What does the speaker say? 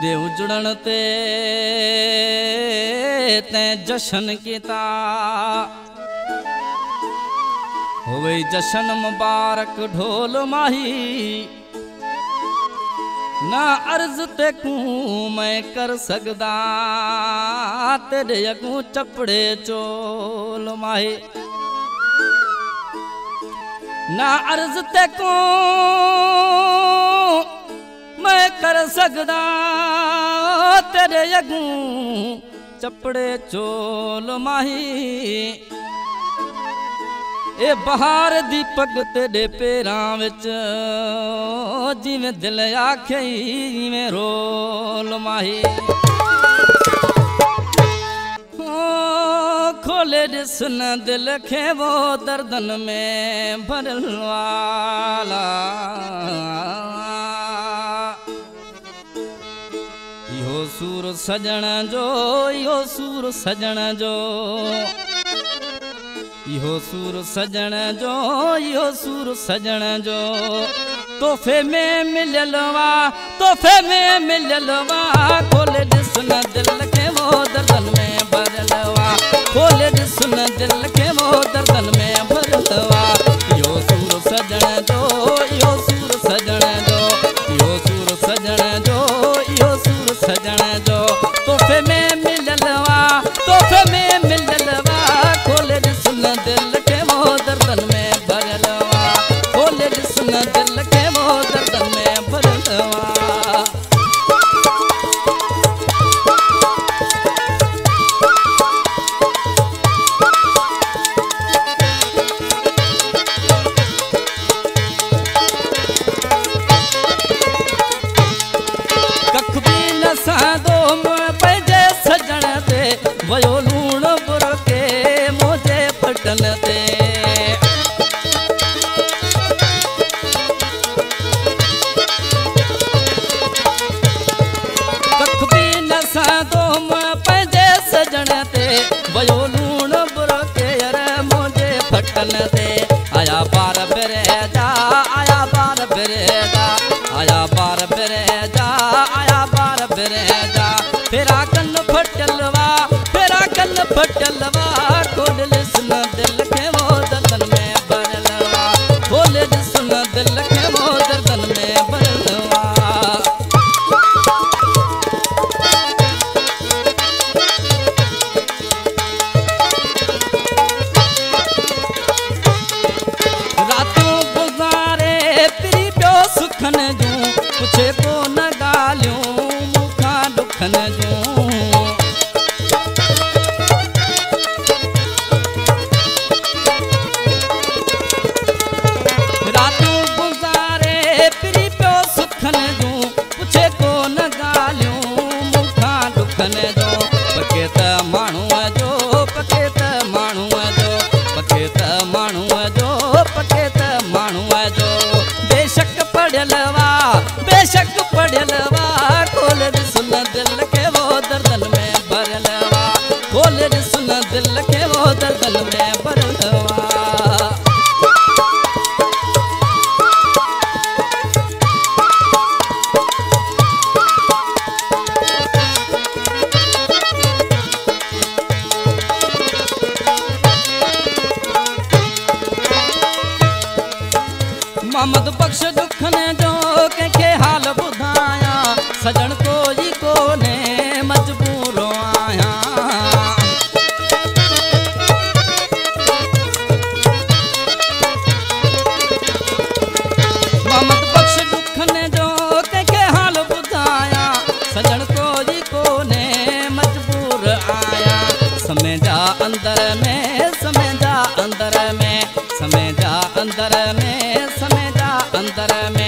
जिदे उजड़न ते तैं जशन किता होवे जशन मुबारक ढोल माही ना अर्ज ते कू मैं कर सकदा तेरे अगू चपड़े चोल माही ना अर्ज ते कू मैं कर सकदा तेरे अगू चपड़े चोल माही ए बहार दीपक तेरे पैरां विच जिवें दिल आखे जिवें रोल माही खोले जिसन दिल खे वो दर्दन में भरल वाला यो सूर सजण जो यो सूर सजण जो यो सूर सजण जो यो सूर सजण जो तोहफे में मिललवा तोहफे में मिललवा खोले जिसन दिल के वो दर्दन में भरलवा खोले जिसन दिल के वो दर्दन में भरलवा यो सूर सजण जो यो सूर सजण जो यो सूर सजण जो यो सूर सजण जो तोहफे में मिललवा तोहफे में मिललवा खोले जिसन दिल के वो दर्दन में भरलवा खोले जिसन दिल के वो दर्दन में भरलवा कख भी न सादो पंहिंजे सजण ते वयो लूण बुर के मोजे पटन ते कख भी न सादो पंहिंजे सजण ते वयो लूण बुर के यार मोजे पटन ते आया बार बिरजा आया बार बिरजा आया बार बिरजा आया बार बिरजा फेरा कन फटलवा फेरा कन फटलवा खोल जिसन दिल के वो दर्दन में भरलवा खोल जिसन दिल के वो दर्दन में भरलवा रातों गुजारे पिरी पियो सुखन जूं पुछे को न गालियूं मुखा दुखन जूं रातों गुजारे पिरी पियो सुखन जूं पुछे को न गालियूं मुखा दुखन जूं पके त माण्हूअ जो पके त माण्हूअ जो पके त माण्हूअ जो पके त माण्हूअ जो बेशक पढ़ियलवा बेशक पढ़ियलवा खोल जिसन दिल के वो दर्दन में भरलवा खोल जिसन दिल के वो दर्दन में भरलवा मोहम्मद बख्श दुखन जो कंहिंखे हाल ॿुधायां सजण कोई कोने मजबूर आहियां मोहम्मद बख्श दुखन जो कंहिंखे हाल ॿुधायां सजण कोई कोने मजबूर आहियां समय जा अंदर में समय जा अंदर में समय जा अंदर में समय जा अंदर में